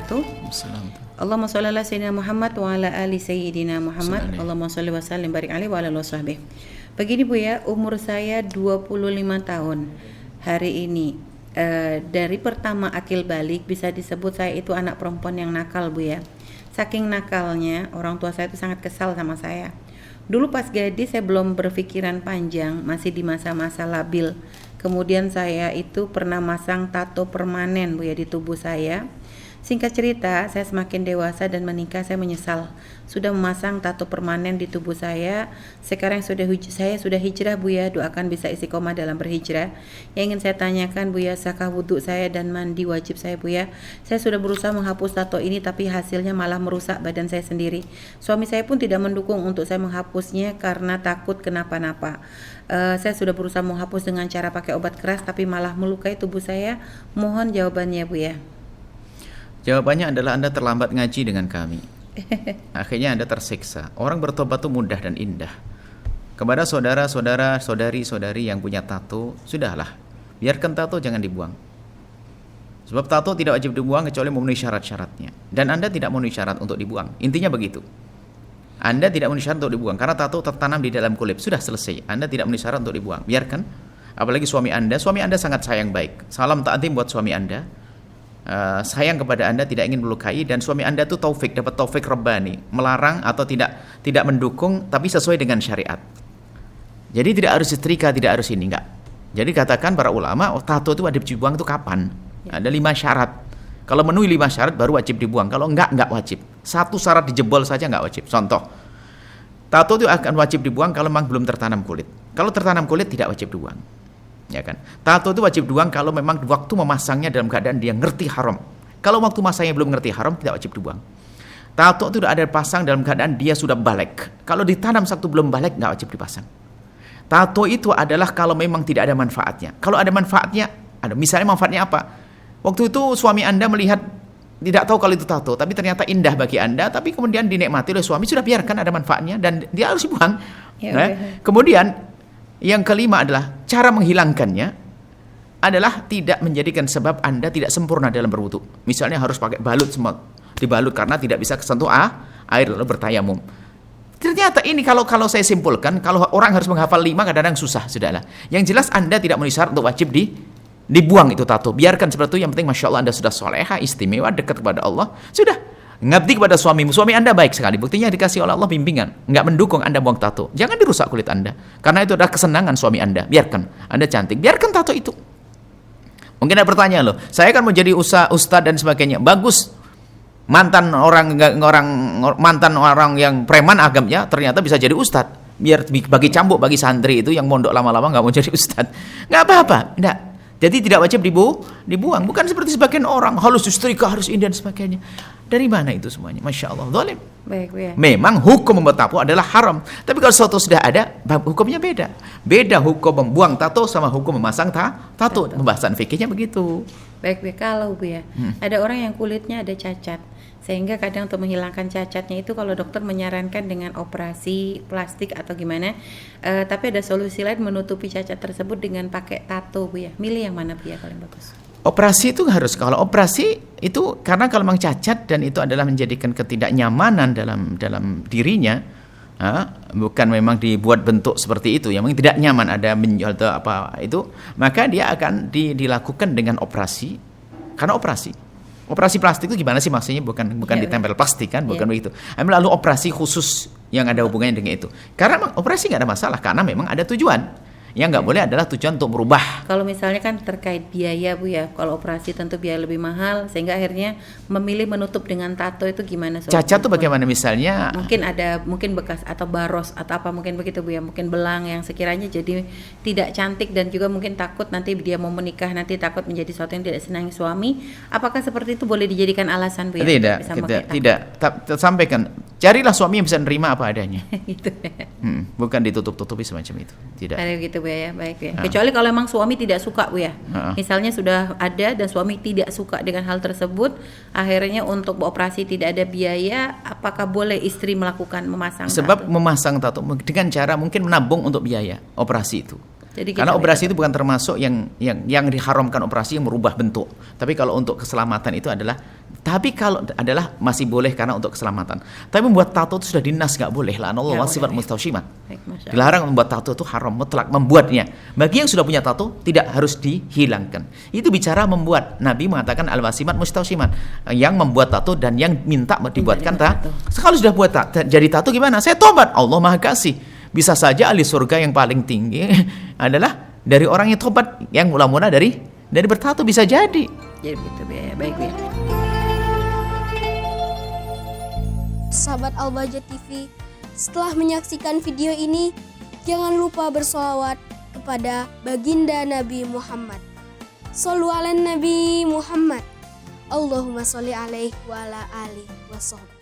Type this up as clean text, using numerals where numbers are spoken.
wabarakatuh. Allahumma sholli ala sayyidina Muhammad wa ala ali sayyidina Muhammad. Allahumma sholli wa sallim barik alaihi wa ala alihi washabbihi. Begini Bu ya, umur saya 25 tahun hari ini. Dari pertama akil balik bisa disebut saya itu anak perempuan yang nakal Bu ya. Saking nakalnya, orang tua saya itu sangat kesal sama saya. Dulu pas gadis saya belum berpikiran panjang, masih di masa-masa labil. Kemudian saya itu pernah masang tato permanen Bu ya di tubuh saya. Singkat cerita, saya semakin dewasa dan menikah, saya menyesal sudah memasang tato permanen di tubuh saya. Sekarang saya sudah hijrah Bu ya, doakan bisa istiqomah dalam berhijrah. Yang ingin saya tanyakan Bu ya, sahkah wudhu saya dan mandi wajib saya Bu ya? Saya sudah berusaha menghapus tato ini tapi hasilnya malah merusak badan saya sendiri. Suami saya pun tidak mendukung untuk saya menghapusnya karena takut kenapa-napa. Saya sudah berusaha menghapus dengan cara pakai obat keras tapi malah melukai tubuh saya. Mohon jawabannya Bu ya. Jawabannya adalah Anda terlambat ngaji dengan kami. Akhirnya Anda tersiksa. Orang bertobat itu mudah dan indah. Kepada saudara-saudara, saudari-saudari yang punya tato, sudahlah, biarkan tato, jangan dibuang. Sebab tato tidak wajib dibuang kecuali memenuhi syarat-syaratnya. Dan Anda tidak memenuhi syarat untuk dibuang. Intinya begitu. Anda tidak memenuhi syarat untuk dibuang karena tato tertanam di dalam kulit. Sudah selesai. Anda tidak memenuhi syarat untuk dibuang. Biarkan. Apalagi suami Anda sangat sayang baik. Salam ta'zim buat suami Anda. Sayang kepada Anda, tidak ingin melukai, dan suami Anda itu dapat taufik Rabbani, melarang atau tidak mendukung tapi sesuai dengan syariat. Jadi tidak harus setrika, tidak harus ini, enggak. Jadi katakan para ulama, tato itu wajib dibuang itu kapan? Ada 5 syarat. Kalau memenuhi 5 syarat baru wajib dibuang. Kalau enggak wajib. 1 syarat dijebol saja enggak wajib. Contoh, tato itu akan wajib dibuang kalau memang belum tertanam kulit. Kalau tertanam kulit tidak wajib dibuang. Ya kan? Tato itu wajib dibuang kalau memang waktu memasangnya dalam keadaan dia ngerti haram. Kalau waktu masangnya belum ngerti haram, tidak wajib dibuang. Tato itu ada pasang dalam keadaan dia sudah balik. Kalau ditanam waktu belum balik, nggak wajib dipasang. Tato itu adalah kalau memang tidak ada manfaatnya. Kalau ada manfaatnya, misalnya manfaatnya apa? Waktu itu suami Anda melihat, tidak tahu kalau itu tato, tapi ternyata indah bagi Anda, tapi kemudian dinikmati oleh suami, sudah biarkan ada manfaatnya dan dia harus dibuang. Kemudian yang kelima adalah cara menghilangkannya adalah tidak menjadikan sebab Anda tidak sempurna dalam berwudu. Misalnya harus pakai balut semua, dibalut karena tidak bisa kesentuh air lalu bertayamum. Ternyata ini kalau saya simpulkan, kalau orang harus menghafal 5 kadang-kadang susah, sudahlah. Yang jelas Anda tidak memenuhi syarat untuk wajib dibuang itu tato. Biarkan seperti itu, yang penting Masya Allah Anda sudah soleha, istimewa, dekat kepada Allah. Sudah. Ngabdi kepada suamimu, suami Anda baik sekali, buktinya dikasih oleh Allah bimbingan, nggak mendukung Anda buang tato. Jangan dirusak kulit Anda, karena itu adalah kesenangan suami Anda. Biarkan, Anda cantik, biarkan tato itu. Mungkin ada pertanyaan loh, saya kan mau jadi ustadz dan sebagainya, bagus. Mantan orang yang preman agamnya ternyata bisa jadi ustadz, biar bagi cambuk bagi santri itu yang mondok lama-lama nggak mau jadi ustadz, nggak apa-apa, enggak. Jadi tidak wajib dibuang. Bukan seperti sebagian orang harus setrika, harus ini dan sebagainya. Dari mana itu semuanya? Masya Allah, zalim. Baik, ya. Memang hukum membuat tato adalah haram. Tapi kalau suatu sudah ada, hukumnya beda. Beda hukum membuang tato sama hukum memasang tato. Pembahasan fikihnya begitu. Baik, kalau Bu ya, ada orang yang kulitnya ada cacat, sehingga kadang untuk menghilangkan cacatnya itu kalau dokter menyarankan dengan operasi plastik atau gimana, tapi ada solusi lain menutupi cacat tersebut dengan pakai tato Bu ya. Milih yang mana Bu ya paling bagus? Operasi itu harus, kalau operasi itu karena kalau memang cacat dan itu adalah menjadikan ketidaknyamanan dalam dirinya, bukan memang dibuat bentuk seperti itu, yang memang tidak nyaman, ada menjual atau apa itu, maka dia akan dilakukan dengan operasi. Karena operasi plastik itu gimana sih maksudnya? Bukan ditempel plastik kan, bukan begitu. Lalu operasi khusus yang ada hubungannya dengan itu. Karena operasi nggak ada masalah, karena memang ada tujuan. Yang nggak boleh adalah tujuan untuk merubah. Kalau misalnya kan terkait biaya Bu ya, kalau operasi tentu biaya lebih mahal, sehingga akhirnya memilih menutup dengan tato itu gimana? Cacat tuh bagaimana misalnya? Mungkin bekas atau baros atau apa mungkin begitu Bu ya, mungkin belang yang sekiranya jadi tidak cantik dan juga mungkin takut nanti dia mau menikah nanti takut menjadi sesuatu yang tidak disenangi suami. Apakah seperti itu boleh dijadikan alasan Bu ya? Tidak. Sampaikan. Carilah suami yang bisa nerima apa adanya. Gitu. Bukan ditutup-tutupi semacam itu. Tidak. Ada gitu Bu ya, baik ya. Kecuali kalau memang suami tidak suka Bu ya. Misalnya sudah ada dan suami tidak suka dengan hal tersebut, akhirnya untuk beroperasi tidak ada biaya, apakah boleh istri memasang Sebab tato? Memasang tato dengan cara mungkin menabung untuk biaya operasi itu. Jadi kita Karena operasi beda. itu bukan termasuk yang diharamkan, operasi yang merubah bentuk. Tapi kalau untuk keselamatan itu adalah, tapi kalau adalah masih boleh karena untuk keselamatan. Tapi membuat tato itu sudah dinas nggak boleh. La'anallahu Nggak sifat boleh. mustausimat. Baik, Masya Allah. Dilarang membuat tato itu haram mutlak membuatnya. Bagi yang sudah punya tato tidak harus dihilangkan. Itu bicara membuat. Nabi mengatakan al-wasimat mustausimat, yang membuat tato dan yang minta dibuatkan dibuat tato. Sekali sudah buat jadi tato gimana? Saya tobat, Allah Maha Kasih. Bisa saja ahli surga yang paling tinggi adalah dari orang yang tobat, yang mula-mula dari bertato, bisa jadi. Jadi begitu ya. Baik ya. Sahabat Al-Bahjah TV, setelah menyaksikan video ini, jangan lupa bersolawat kepada baginda Nabi Muhammad. Shollu ala Nabi Muhammad. Allahumma sholli alaihi wa ala alihi wa sahbihi.